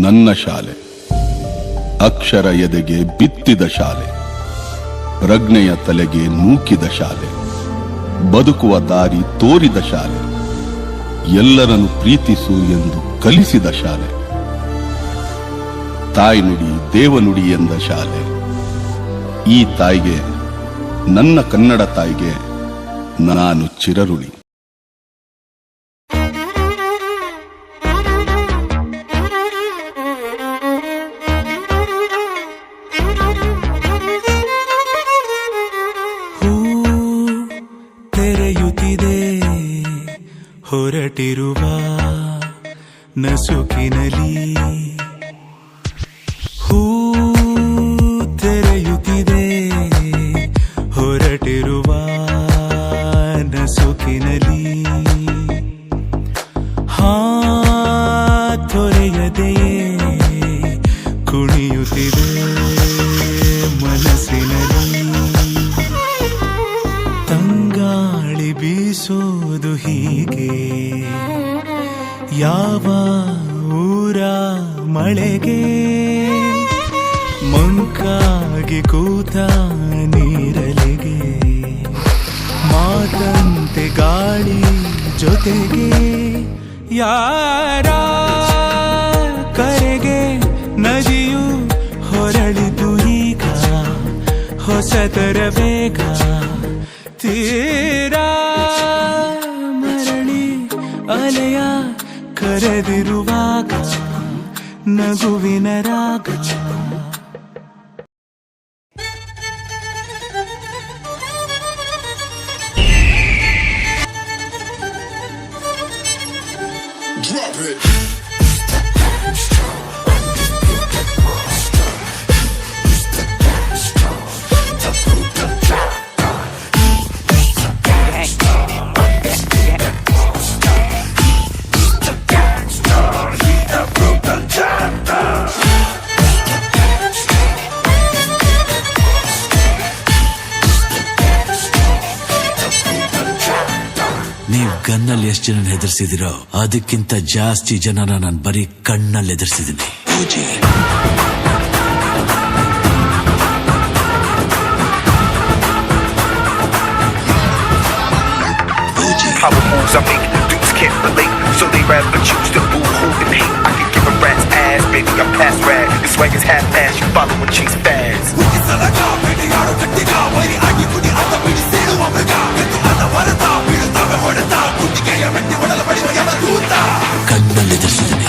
ನನ್ನ ಶಾಲೆ, ಅಕ್ಷರ ಎದೆಗೆ ಬಿತ್ತಿದ ಶಾಲೆ, ಪ್ರಜ್ಞೆಯ ತಲೆಗೆ ನೂಕಿದ ಶಾಲೆ, ಬದುಕುವ ದಾರಿ ತೋರಿದ ಶಾಲೆ, ಎಲ್ಲರನ್ನು ಪ್ರೀತಿಸು ಎಂದು ಕಲಿಸಿದ ಶಾಲೆ, ತಾಯಿ ನುಡಿ ದೇವನುಡಿ ಎಂದ ಶಾಲೆ. ಈ ತಾಯಿಗೆ, ನನ್ನ ಕನ್ನಡ ತಾಯಿಗೆ ನಾನು ಚಿರಋಣಿ. ತೆರೆಯುತ್ತಿದೆ ಹೊರಟಿರುವ ನಸುಕಿನಲಿ, ಹೂ ತೆರೆಯುತ್ತಿದೆ ಹೊರಟಿರುವ ನಸುಕಿನಲಿ, ತೊರೆಯದೆಯೇ ಕುಣಿಯುತ್ತಿದೆ ಮನಸ್ಸಿನಲ್ಲಿ. ತಂಗಾಳಿ ಬೀಸೋದು ಹೀಗೆ ಯಾವ ಊರ ಮಳೆಗೆ, ಮಂಕಾಗಿ ಕೂತ ನೀರಲಿಗೆ, ಮಾತಂತೆ ಗಾಳಿ ಜೊತೆಗೆ, ಯಾರ ಕರೆಗೆ ನದಿಯು ಹೊರಳಿತು ಈಗ ಹೊಸತರ ಬೇಗ. ತೀರ ಮರಳಿ ಅಲೆಯ ಕರೆದಿರುವಾಗ ನಗುವಿನ ರಾಗ. ನೀವ್ ಗನ್ನಲ್ಲಿ ಎಷ್ಟು ಜನ ಹೆದರ್ಸಿದಿರೋ ಅದಕ್ಕಿಂತ ಜಾಸ್ತಿ ಜನನ ನಾನು ಬರೀ ಕಣ್ಣಲ್ಲಿ ಹೆದರ್ಸಿದ್ದೀನಿ. Power moves I make, dudes can't relate, so they rather choose to boo-hoo and hate. I can give a rat's ass, baby, I'm past rad. This swag is half-ass, you following cheese fast. ಕಣ್ಣಲ್ಲಿ ಹೆದರ್ಸಿದ್ದೀನಿ.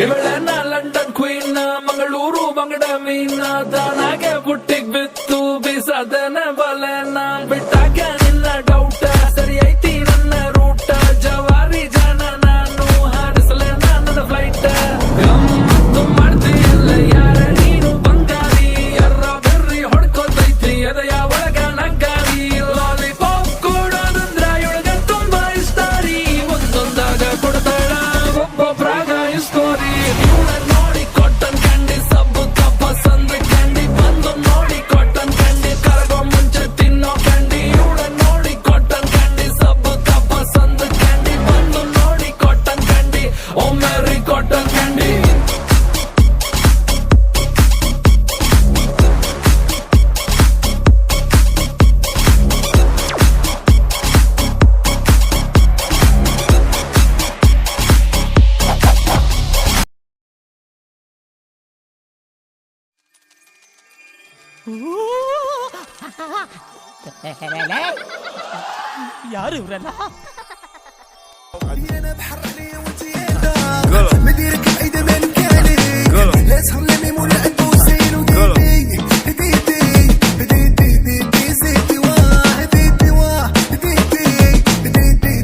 ಇವಳೆನ್ನ London queen, Mangaluru ಬಂಗಡ ಮೀನ, ದಾನಾಗೆ ಬುಟ್ಟಿಗ್ ಬಿತ್ತು ಬೀಸದನ ಬಲೆನ, ಬಿಟ್ಟಾಗ ನಿನ್ನ ಡೌಟ ಸರಿ ಐತಿ ನನ್ನ ರೂಟ, ಜವಾರಿ ಜನ ನಾನು ಹಾರಿಸಲೆ ನನ್ನ ಫ್ಲೈಟ್. ಮಾಡ್ತೀಯಲ್ಲ ಯಾರ ನೀನು ಬಂಗಾರಿ, ಎರ್ರ ಬೆರ್ರಿ ಹೊಡ್ಕೋತೈತಿ ಎದೆಯ ಒಳಗ ನಗ್ಗಾರಿ, ಲಾಲಿಪಾಪ್ ಕೊಡೋದಂದ್ರ ಇವಳಗ ತುಂಬಾ ಇಷ್ಟ ರೀ, ಒಂದೊಂದಾಗ ಕೊಡ್ತಾಳ ಒಬ್ಬೊಬ್ರಾಗ ಸ್ಟೋರಿ. ನೋಡಿ ಕಾಟನ್ ಕ್ಯಾಂಡಿ ಸಬ್ಬು ತಪ್ಪ ಸಂದ ಕ್ಯಾಂಡಿ, ಬಂದು ನೋಡಿ ಕಾಟನ್ ಕ್ಯಾಂಡಿ ಕರಗೋ ಮುಂಚೆ ತಿನ್ನೋ ಕ್ಯಾಂಡಿ. ಇವಳ ನೋಡಿ ಕಾಟನ್ ಕ್ಯಾಂಡಿ ಸಬ್ಬು ತಪ್ಪ ಸಂದ ಕ್ಯಾಂಡಿ, ಬಂದು ನೋಡಿ ಕಾಟನ್ ಕ್ಯಾಂಡಿ ಓ ಮೆರಿ ಕಾಟನ್ ಕ್ಯಾಂಡಿ. ಯಾರು ಇವರೆಲ್ಲ? مديرك ايدي من كالي لا تخليني مولا البوسين وديدي بديدي بديدي بديدي زيدي واه بديدي واه بديدي بديدي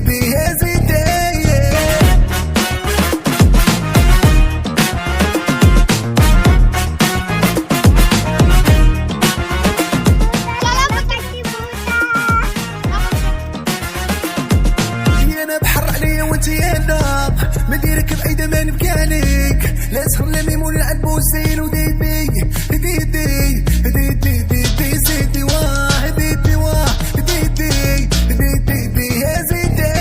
لا تخليني مول العب وسير وديدي ديدي ديدي ديدي زيدي واه ديدي واه ديدي ديدي يا زيدي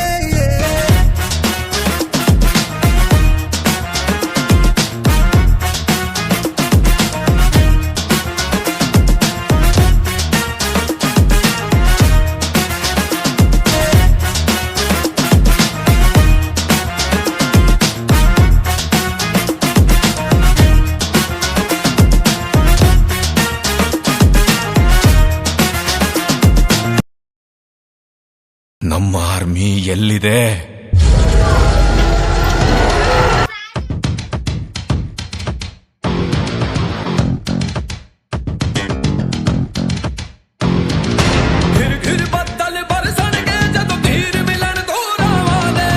ನಮ್ಮ ಆರ್ಮಿ ಎಲ್ಲಿದೆ? घिर घिर बदल बरसणगे जदों धीर मिलन दूर आवाने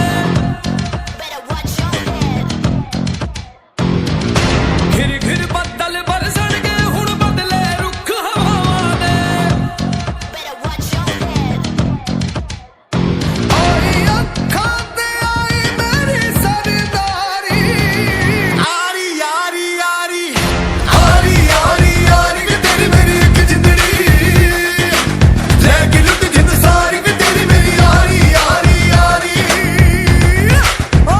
घिर घिर बदल बरसणगे हुण बदले रुख हवावां ने आई अखां ते आई मेरी सरदारी आरी यारी यारी आरी यारी यारी कि तेरी मेरी एक जिंदड़ी लेके लुट जिंद सारी कि तेरी मेरी यारी यारी यारी ओ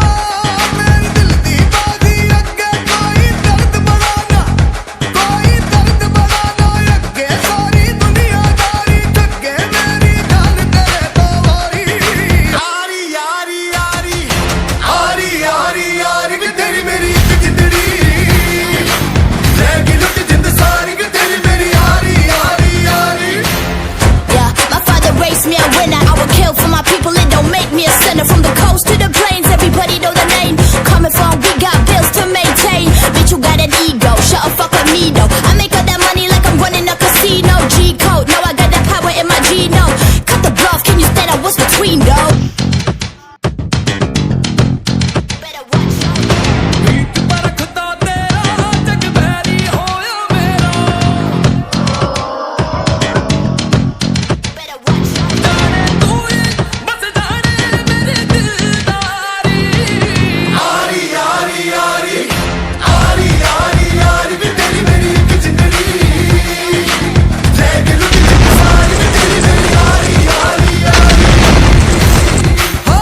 मेरे दिल दी बाजी अगे कोई दर्द बढ़ाना अगे सारी दुनियादारी ठगे मेरी जान तेरे तो वारी आरी यारी यारी आरी यारी यारी कि तेरी मेरी एक जिंदड़ी लेके लुट जिंद सारी कि तेरी मेरी यारी यारी यारी Yeah, my father raised me a winner. I would kill for my people, it don't make me a sinner. From the coast to the plains, everybody know the name. Coming from, we got bills to maintain. Bitch, you got an ego, shut up, fuck with me though. I make all that money like I'm running a casino. G-code, no, I got that power in my genome. Cut the bluff, can you stand up, what's between though? Better watch your रीत परखदा तेरा जग बैरी होया मेरा better watch your जाने तू ही बस जाने मेरी दिलदारी आरी यारी यारी आरी यारी यारी कि तेरी मेरी एक जिंदड़ी लेके लुट जिंद सारी कि तेरी मेरी यारी यारी यारी हो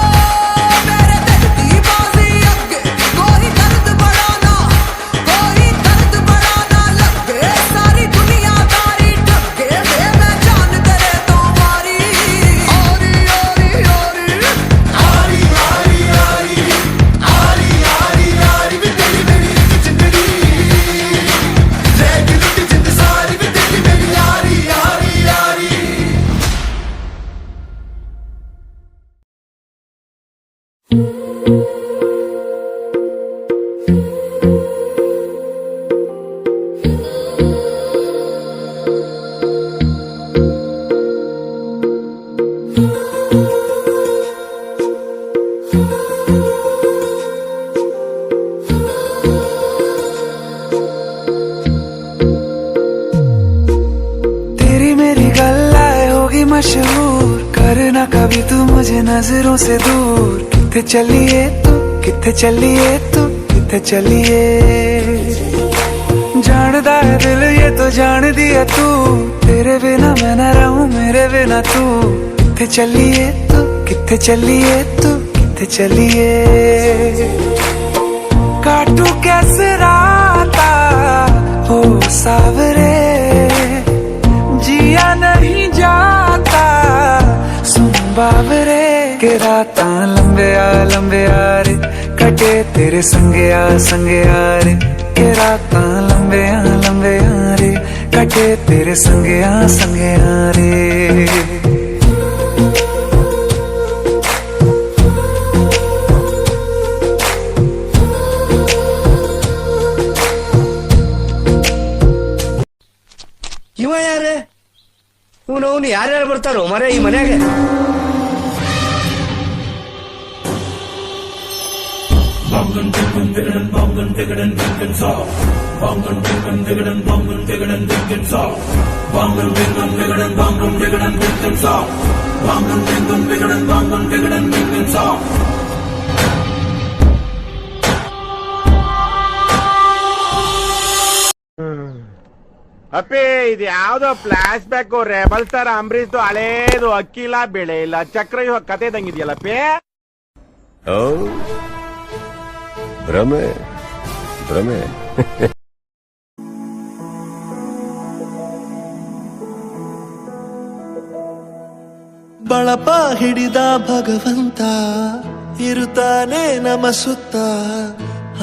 मेरे दिल दी बाजी अगे कोई दर्द बढ़ाना लगे सारी दुनियादारी ठगे वे मैं जान तेरे तो मारी आरी यारी यारी आरी यारी यारी आरी यारी यारी कि तेरी मेरी एक जिंदड़ी लेके लुट जिंद सारी कि तेरी मेरी यारी यारी यारी तेरी मेरी गल्लाए होगी मशहूर, करना कभी तू मुझे नजरों से दूर। किथे चलिए तू, किथे चलिए तू, किथे चलिए। जानदा है दिल ये तो जान दिया तू, तेरे बिना मैं न रहूं मेरे बिना तू। किथे चलिए तू, किथे चलिए तू, किथे चलिए। काटू कैसे राता हो सावरे, जिया नहीं जाता सुन बाबरे। के राता लंबे आ रे, कटे तेरे संगे आ रे। के राता लंबे आ रे, कटे तेरे संगे आ रे। ಇವ ಯಾರೇ ಅವನು ಯಾರ್ಯಾರು ಬರ್ತಾರೋ ಮರ ಈ ಮನ್ಯಾಗ? ಅಪ್ಪಿ ಇದು ಯಾವ್ದೋ flash back rebel star Ambareesh ಹಳೇದು ಅಕ್ಕಿ ಇಲ್ಲ ಬೆಳೆ ಇಲ್ಲ ಚಕ್ರ ಇವಾಗ ಕತೆ ಇದಂಗಿದ್ಯಲ್ಲಪ್ಪಿ. ಭ್ರಮೆ ಭ್ರಮೆ. ಬಳಪ ಹಿಡಿದ ಭಗವಂತ ಇರುತ್ತಾನೆ ನಮ ಸುತ್ತ,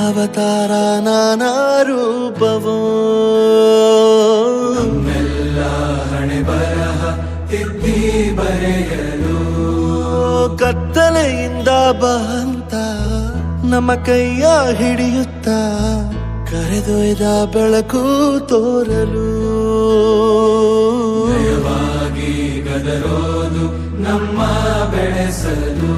ಅವತಾರ ನಾನಾ ರೂಪವೋ. ಹಣೆ ಬರಹ ತಿದ್ದಿ ಬರೆಯಲು ಕತ್ತಲೆಯಿಂದ ಬಂತ ನಮ್ಮ ಕೈಯ ಹಿಡಿಯುತ್ತ, ಕರೆದೊಯ್ದ ಬೆಳಕು ತೋರಲು. ಗದರೋದು ನಮ್ಮ ಬೆಳೆಸಲು.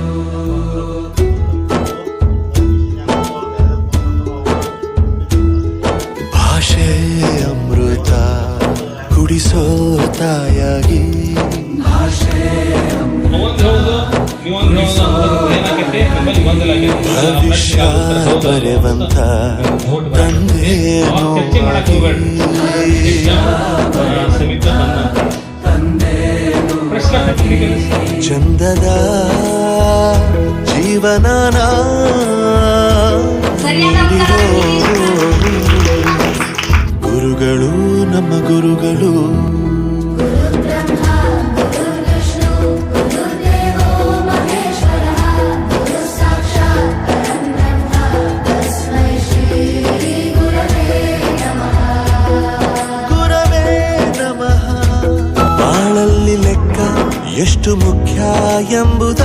ಭಾಷೆ ಅಮೃತ ಕುಡಿಸೋ ತಾಯಾಗಿ, ಭವಿಷ್ಯ ಬರೆವಂತ ತಂದೆ ಚಂದದ ಜೀವನನ ಗುರುಗಳು ನಮ್ಮ ಗುರುಗಳು. ಗುರವೇ ನಮಃ. ಬಾಳಲ್ಲಿ ಲೆಕ್ಕ ಎಷ್ಟು ಮುಖ್ಯ ಎಂಬುದ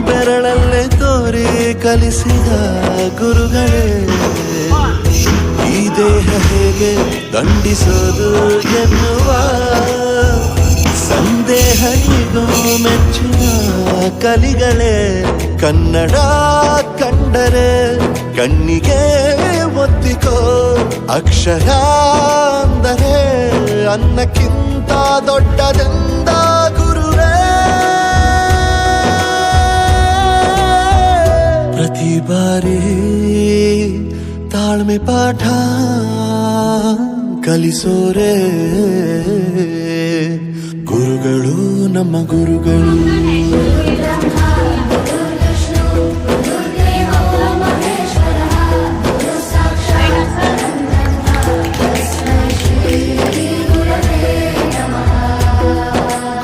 ಬೆರಳಲ್ಲೇ ತೋರಿ ಕಲಿಸಿದ ಗುರುಗಳೇ. ಈ ದೇಹ ಹೇಗೆ ದಂಡಿಸೋದು ಎನ್ನುವ ಸಂದೇಹ ಈಗೋ ಮೆಚ್ಚಿನ ಕಲಿಗಳೇ. ಕನ್ನಡ ಕಂಡರೆ ಕಣ್ಣಿಗೆ ಒತ್ತಿಕೋ, ಅಕ್ಷರ ಅಂದರೆ ಅನ್ನಕ್ಕಿಂತ ದೊಡ್ಡದೆಂದ ಗುರುವೇ. ಪ್ರತಿ ಬಾರಿ ತಾಳ್ಮೆ ಪಾಠ ಕಲಿಸೋರೆ ಗುರುಗಳು ನಮ್ಮ ಗುರುಗಳು.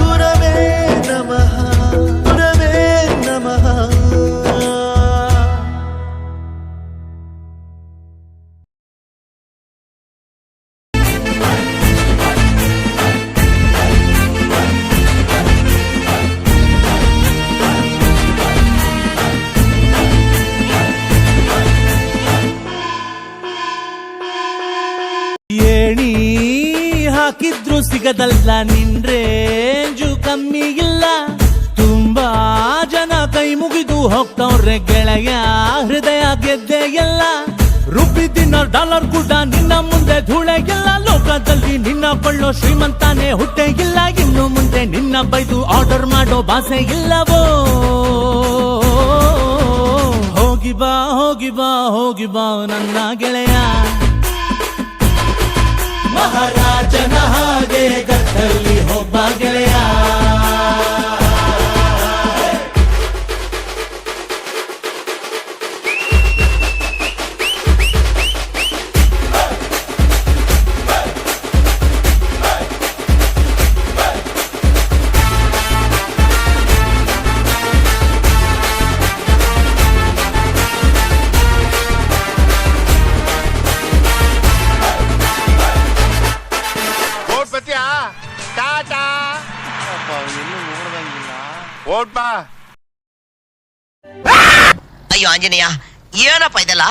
ಗುರವೇ ನಮಃ ಗುರವೇ ನಮಃ. ಏಣಿ ಹಾಕಿದ್ರು ಸಿಗದಲ್ಲ, ನಿನ್ ರೇಂಜು ಕಮ್ಮಿ ಇಲ್ಲ. ತುಂಬಾ ಜನ ಕೈ ಮುಗಿದು ಹೋಗ್ತವ್ರೆ ಗೆಳೆಯ, ಹೃದಯ ಗೆದ್ದೆ ಎಲ್ಲ. ರುಬ್ಬಿದಿನ ಡಾಲರ್ ಕೂಡ ನಿನ್ನ ಮುಂದೆ ಧೂಳೆ ಇಲ್ಲ. ಲೋಕದಲ್ಲಿ ನಿನ್ನ ಕೊಳ್ಳೋ ಶ್ರೀಮಂತಾನೆ ಹುಟ್ಟೆ ಇಲ್ಲ. ಇನ್ನು ಮುಂದೆ ನಿನ್ನ ಬೈದು ಆರ್ಡರ್ ಮಾಡೋ ಭಾಷೆ ಇಲ್ಲವೋ. ಹೋಗಿ ಬಾ ಹೋಗಿ ಬಾ ಹೋಗಿ ಬಾ ನನ್ನ ಗೆಳೆಯ, ಮಹಾರಾಜನ ಹಾಗೆ ಗತ್ತಲ್ಲಿ ಒಬ್ಬ ಗೆಳೆಯ. ಅಯ್ಯೋ ಆಂಜನೇಯ, ಏನಪ್ಪ ಇದೆಲ್ಲ?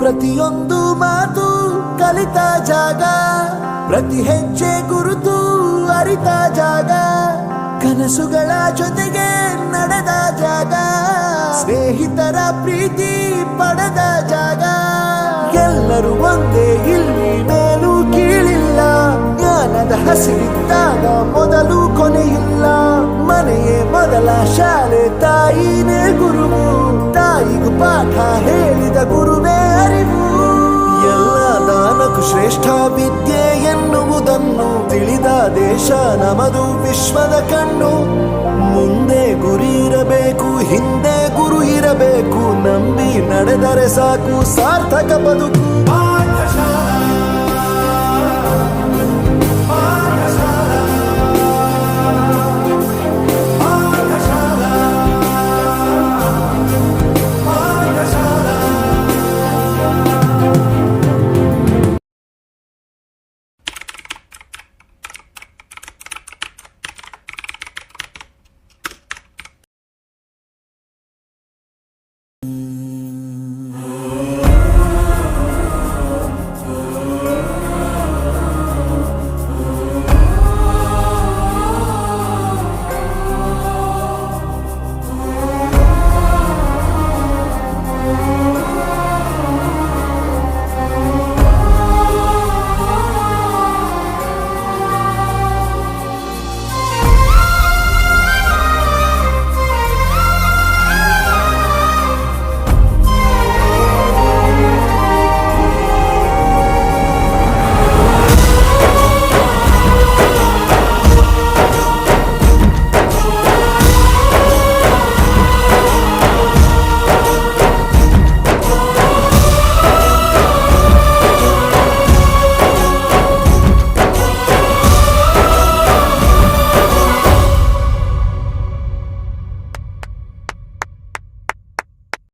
ಪ್ರತಿಯೊಂದು ಮಾತು ಕಲಿತ ಜಾಗ, ಪ್ರತಿ ಹೆಜ್ಜೆ ಗುರುತು ಅರಿತ ಜಾಗ, ಕನಸುಗಳ ಜೊತೆಗೆ ನಡೆದ ಜಾಗ, ಸ್ನೇಹಿತರ ಪ್ರೀತಿ ಪಡೆದ ಜಾಗ. ಎಲ್ಲರೂ ಒಂದೇ, ಇಲ್ಲಿ ಮೇಲೂ ಕೀಳಿಲ್ಲ, ಜ್ಞಾನದ ಹಸಿವಿದ್ದಾಗ ಮೊದಲು ಕೊನೆಯಿಲ್ಲ. ಮನೆಯೇ ಮೊದಲ ಶಾಲೆ, ತಾಯಿನೇ ಗುರುವು, ತಾಯಿಗೂ ಪಾಠ ಹೇಳಿದ ಗುರುವೇ ಅರಿವು. ಎಲ್ಲ ದಾನಕ್ಕೂ ಶ್ರೇಷ್ಠ ವಿದ್ಯೆ ಎನ್ನುವುದನ್ನು ತಿಳಿದ ದೇಶ ನಮದು, ವಿಶ್ವದ ಕಣ್ಣು. ಮುಂದೆ ಗುರಿ ಇರಬೇಕು, ಹಿಂದೆ ಗುರು ಇರಬೇಕು, ನಂಬಿ ನಡೆದರೆ ಸಾಕು ಸಾರ್ಥಕ ಬದುಕು.